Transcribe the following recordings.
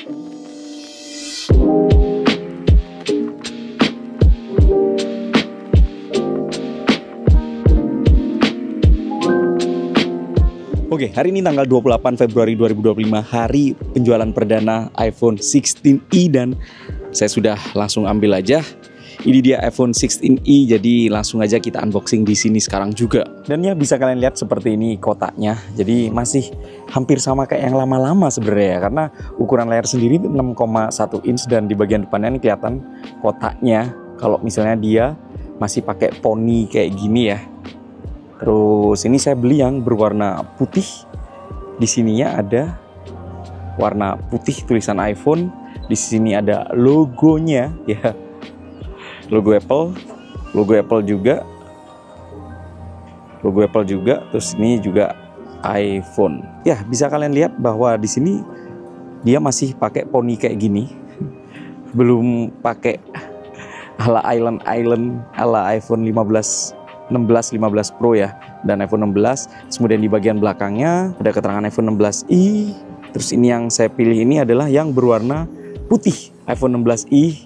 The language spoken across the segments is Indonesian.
Oke, hari ini tanggal 28 Februari 2025, hari penjualan perdana iPhone 16e dan saya sudah langsung ambil aja. Ini dia iPhone 16e, jadi langsung aja kita unboxing di sini sekarang juga. Dan ya bisa kalian lihat seperti ini kotaknya. Jadi masih hampir sama kayak yang lama-lama sebenarnya ya, karena ukuran layar sendiri 6,1 inch dan di bagian depannya ini kelihatan kotaknya. Kalau misalnya dia masih pakai poni kayak gini ya. Terus ini saya beli yang berwarna putih. Di sininya ada warna putih tulisan iPhone. Di sini ada logonya ya. Logo Apple juga. Logo Apple juga. Terus ini juga iPhone. Ya, bisa kalian lihat bahwa di sini dia masih pakai poni kayak gini. Belum pakai ala Island ala iPhone 16 Pro ya, dan iPhone 16. Kemudian di bagian belakangnya ada keterangan iPhone 16i. Terus ini yang saya pilih ini adalah yang berwarna putih, iPhone 16i,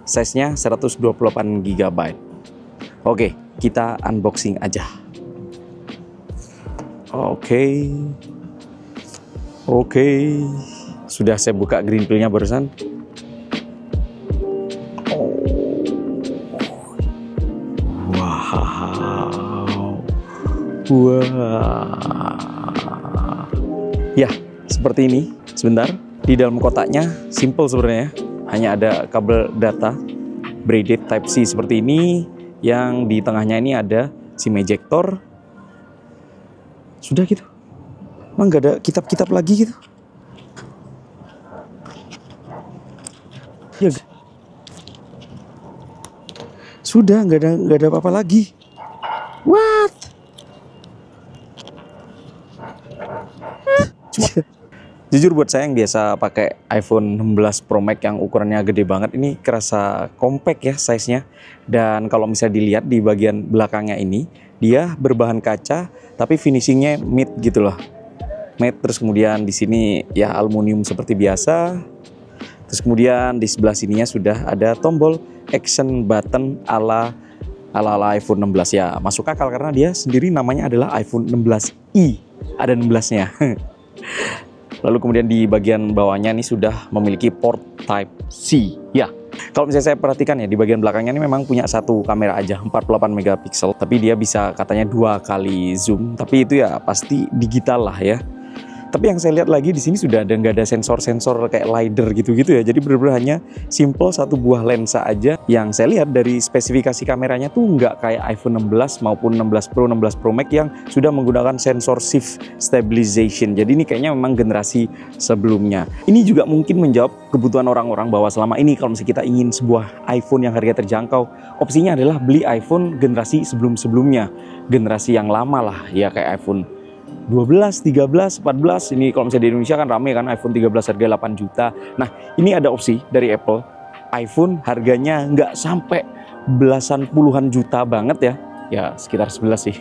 size-nya 128 GB. Oke, kita unboxing aja. Oke. Sudah saya buka green pill-nya barusan. Wah, ya seperti ini. Sebentar, di dalam kotaknya simple sebenarnya, hanya ada kabel data braided Type C seperti ini. Yang di tengahnya ini ada SIM ejector. Sudah gitu, emang nggak ada kitab-kitab lagi gitu ya? Sudah nggak ada apa-apa lagi. What? Jujur buat saya yang biasa pakai iPhone 16 Pro Max yang ukurannya gede banget, ini kerasa compact ya size-nya. Dan kalau misalnya dilihat di bagian belakangnya ini, dia berbahan kaca tapi finishingnya matte gitu loh. Matte, terus kemudian di sini ya aluminium seperti biasa. Terus kemudian di sebelah sininya sudah ada tombol action button ala iPhone 16 ya. Masuk akal karena dia sendiri namanya adalah iPhone 16i. Ada 16-nya. Lalu kemudian di bagian bawahnya ini sudah memiliki port Type C. Ya, kalau misalnya saya perhatikan ya, di bagian belakangnya ini memang punya satu kamera aja, 48 megapiksel. Tapi dia bisa katanya 2 kali zoom. Tapi itu ya pasti digital lah ya. Tapi yang saya lihat lagi di sini sudah ada nggak ada sensor-sensor kayak LiDAR gitu-gitu ya. Jadi benar-benar hanya simple satu buah lensa aja. Yang saya lihat dari spesifikasi kameranya tuh nggak kayak iPhone 16 maupun 16 Pro, 16 Pro Max yang sudah menggunakan sensor shift stabilization. Jadi ini kayaknya memang generasi sebelumnya. Ini juga mungkin menjawab kebutuhan orang-orang bahwa selama ini kalau misalnya kita ingin sebuah iPhone yang harga terjangkau, opsinya adalah beli iPhone generasi sebelum-sebelumnya. Generasi yang lama lah ya, kayak iPhone 12, 13, 14. Ini kalau misalnya di Indonesia kan rame kan, iPhone 13 harga 8 juta. Nah, ini ada opsi dari Apple. iPhone harganya nggak sampai belasan puluhan juta banget ya. Ya sekitar 11 sih.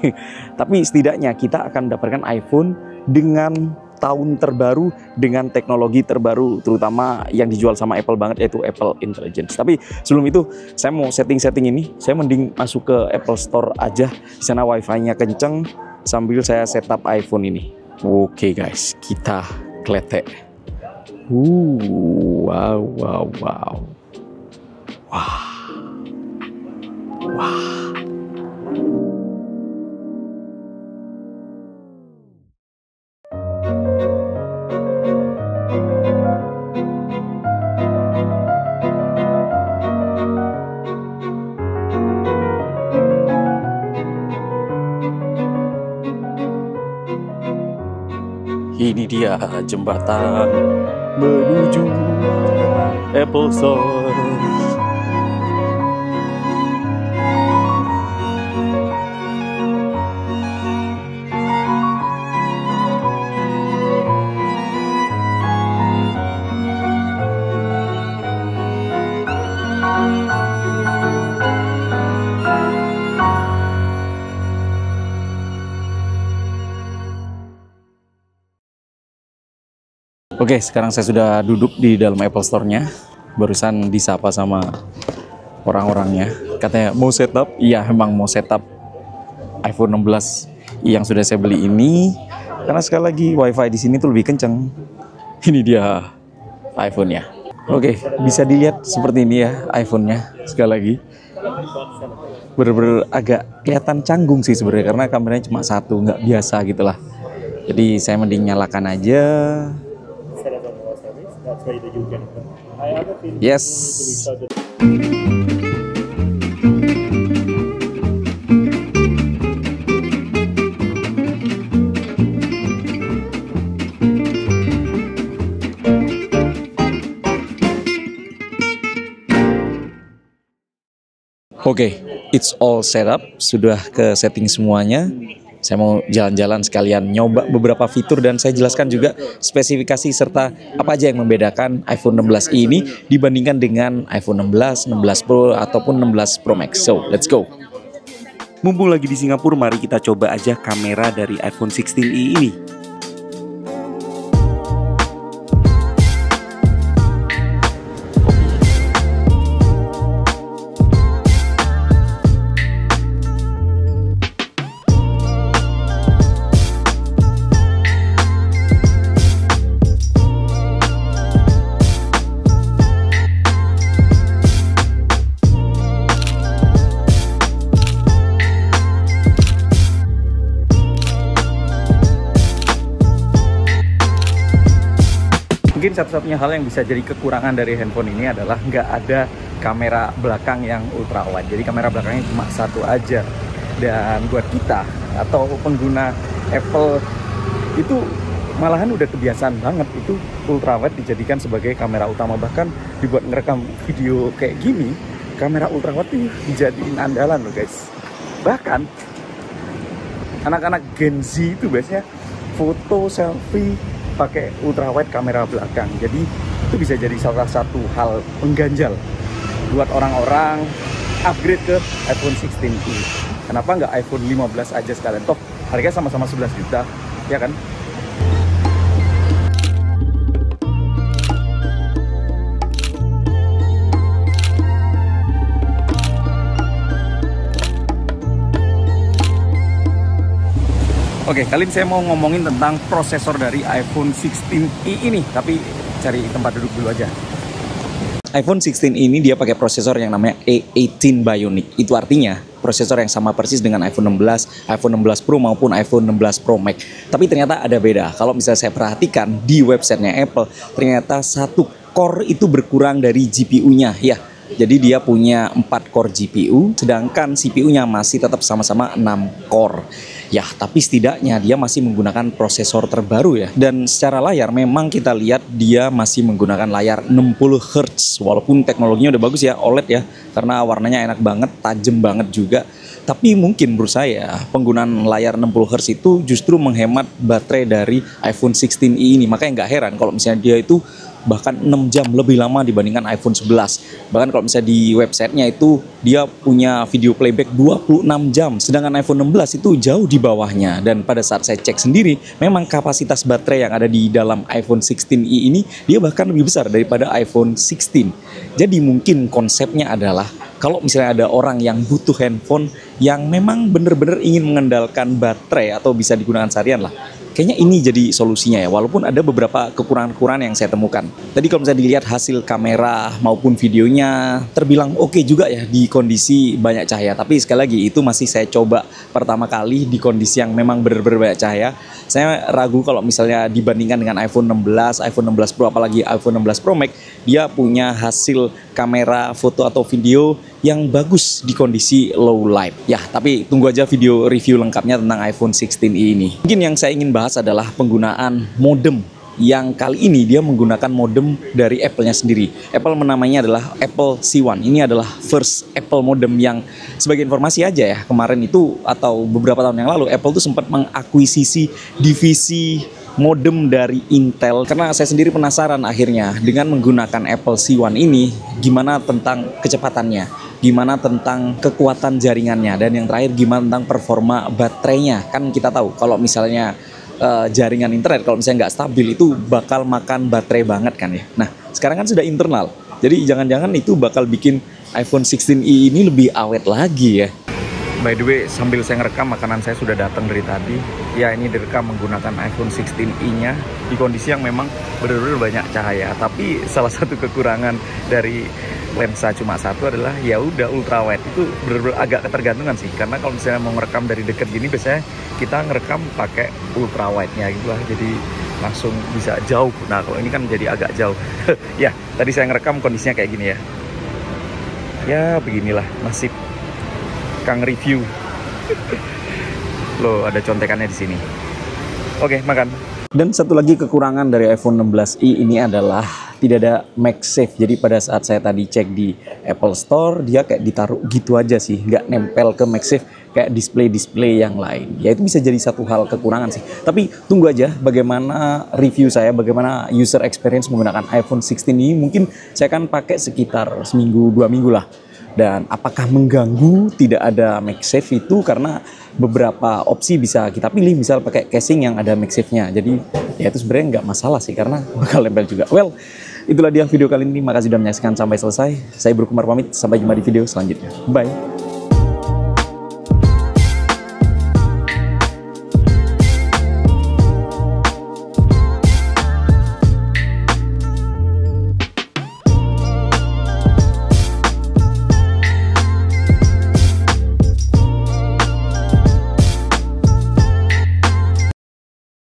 Tapi setidaknya kita akan mendapatkan iPhone dengan tahun terbaru, dengan teknologi terbaru, terutama yang dijual sama Apple banget, yaitu Apple Intelligence. Tapi sebelum itu saya mau setting-setting ini. Saya mending masuk ke Apple Store aja. Di sana wifi-nya kenceng sambil saya setup iPhone ini. Oke guys, kita kletek. Wow. Ini dia jembatan menuju Apple Store. Oke, sekarang saya sudah duduk di dalam Apple Store-nya. Barusan disapa sama orang-orangnya. Katanya mau setup? Iya, memang mau setup iPhone 16 yang sudah saya beli ini. Karena sekali lagi WiFi di sini tuh lebih kenceng. Ini dia iPhone-nya. Oke, bisa dilihat seperti ini ya iPhone-nya. Sekali lagi, bener-bener agak kelihatan canggung sih sebenarnya karena kameranya cuma satu, nggak biasa gitulah. Jadi saya mending nyalakan aja. Yes. Oke, it's all set up, sudah ke setting semuanya. Saya mau jalan-jalan sekalian nyoba beberapa fitur dan saya jelaskan juga spesifikasi serta apa aja yang membedakan iPhone 16 ini dibandingkan dengan iPhone 16, 16 Pro ataupun 16 Pro Max. So, let's go. Mumpung lagi di Singapura, mari kita coba aja kamera dari iPhone 16i ini. Mungkin satu-satunya hal yang bisa jadi kekurangan dari handphone ini adalah nggak ada kamera belakang yang ultra wide. Jadi kamera belakangnya cuma satu aja. Dan buat kita atau pengguna Apple itu malahan udah kebiasaan banget itu ultra wide dijadikan sebagai kamera utama. Bahkan dibuat ngerekam video kayak gini, kamera ultra wide itu dijadiin andalan loh guys. Bahkan anak-anak Gen Z itu biasanya foto selfie pakai ultra wide kamera belakang. Jadi itu bisa jadi salah satu hal pengganjal buat orang-orang upgrade ke iPhone 16i. Kenapa nggak iPhone 15 aja sekalian? Toh harganya sama-sama 11 juta, ya kan? Oke, kali ini saya mau ngomongin tentang prosesor dari iPhone 16i ini, tapi cari tempat duduk dulu aja. iPhone 16 ini dia pakai prosesor yang namanya A18 Bionic. Itu artinya prosesor yang sama persis dengan iPhone 16, iPhone 16 Pro maupun iPhone 16 Pro Max. Tapi ternyata ada beda. Kalau misalnya saya perhatikan di websitenya Apple, ternyata satu core itu berkurang dari GPU-nya. Ya, jadi dia punya 4 core GPU, sedangkan CPU-nya masih tetap sama-sama 6 core. Ya, tapi setidaknya dia masih menggunakan prosesor terbaru ya. Dan secara layar memang kita lihat dia masih menggunakan layar 60 Hz. Walaupun teknologinya udah bagus ya, OLED ya. Karena warnanya enak banget, tajam banget juga. Tapi mungkin menurut saya penggunaan layar 60 Hz itu justru menghemat baterai dari iPhone 16i ini. Makanya nggak heran kalau misalnya dia itu bahkan 6 jam lebih lama dibandingkan iPhone 11. Bahkan kalau misalnya di websitenya itu dia punya video playback 26 jam, sedangkan iPhone 16 itu jauh di bawahnya. Dan pada saat saya cek sendiri, memang kapasitas baterai yang ada di dalam iPhone 16i ini dia bahkan lebih besar daripada iPhone 16. Jadi mungkin konsepnya adalah kalau misalnya ada orang yang butuh handphone yang memang benar-benar ingin mengandalkan baterai atau bisa digunakan seharian lah, kayaknya ini jadi solusinya ya, walaupun ada beberapa kekurangan-kekurangan yang saya temukan. Tadi kalau misalnya dilihat hasil kamera maupun videonya terbilang oke juga ya di kondisi banyak cahaya. Tapi sekali lagi itu masih saya coba pertama kali di kondisi yang memang benar-benar banyak cahaya. Saya ragu kalau misalnya dibandingkan dengan iPhone 16, iPhone 16 Pro apalagi iPhone 16 Pro Max, dia punya hasil kamera foto atau video yang bagus di kondisi low light. Ya, tapi tunggu aja video review lengkapnya tentang iPhone 16i ini. Mungkin yang saya ingin bahas adalah penggunaan modem. Yang kali ini dia menggunakan modem dari Apple-nya sendiri. Apple menamainya adalah Apple C1. Ini adalah first Apple modem yang sebagai informasi aja ya, kemarin itu atau beberapa tahun yang lalu Apple tuh sempat mengakuisisi divisi modem dari Intel. Karena saya sendiri penasaran akhirnya dengan menggunakan Apple C1 ini gimana tentang kecepatannya, gimana tentang kekuatan jaringannya, dan yang terakhir gimana tentang performa baterainya. Kan kita tahu kalau misalnya jaringan internet kalau misalnya nggak stabil itu bakal makan baterai banget kan ya. Nah sekarang kan sudah internal, jadi jangan-jangan itu bakal bikin iPhone 16i ini lebih awet lagi ya. By the way, sambil saya ngerekam, makanan saya sudah datang dari tadi. Ya, ini direkam menggunakan iPhone 16i-nya di kondisi yang memang benar-benar banyak cahaya. Tapi salah satu kekurangan dari lensa cuma satu adalah ya udah ultra wide. Itu benar-benar agak ketergantungan sih. Karena kalau misalnya mau ngerekam dari dekat gini, biasanya kita ngerekam pakai ultra wide-nya gitu lah. Jadi langsung bisa jauh. Nah, kalau ini kan jadi agak jauh. Ya, tadi saya ngerekam kondisinya kayak gini ya. Ya, beginilah nasib Kang review. Loh, ada contekannya di sini. Oke, makan. Dan satu lagi kekurangan dari iPhone 16i ini adalah tidak ada MagSafe. Jadi pada saat saya tadi cek di Apple Store, dia kayak ditaruh gitu aja sih, nggak nempel ke MagSafe kayak display-display yang lain. Ya itu bisa jadi satu hal kekurangan sih. Tapi tunggu aja bagaimana review saya, bagaimana user experience menggunakan iPhone 16 ini. Mungkin saya akan pakai sekitar seminggu, 2 minggu lah. Dan apakah mengganggu tidak ada MagSafe itu, karena beberapa opsi bisa kita pilih, misal pakai casing yang ada MagSafe-nya. Jadi ya itu sebenarnya nggak masalah sih karena bakal nempel juga. Well, itulah dia video kali ini. Makasih sudah menyaksikan sampai selesai. Saya Bro Kumar pamit, sampai jumpa di video selanjutnya. Bye.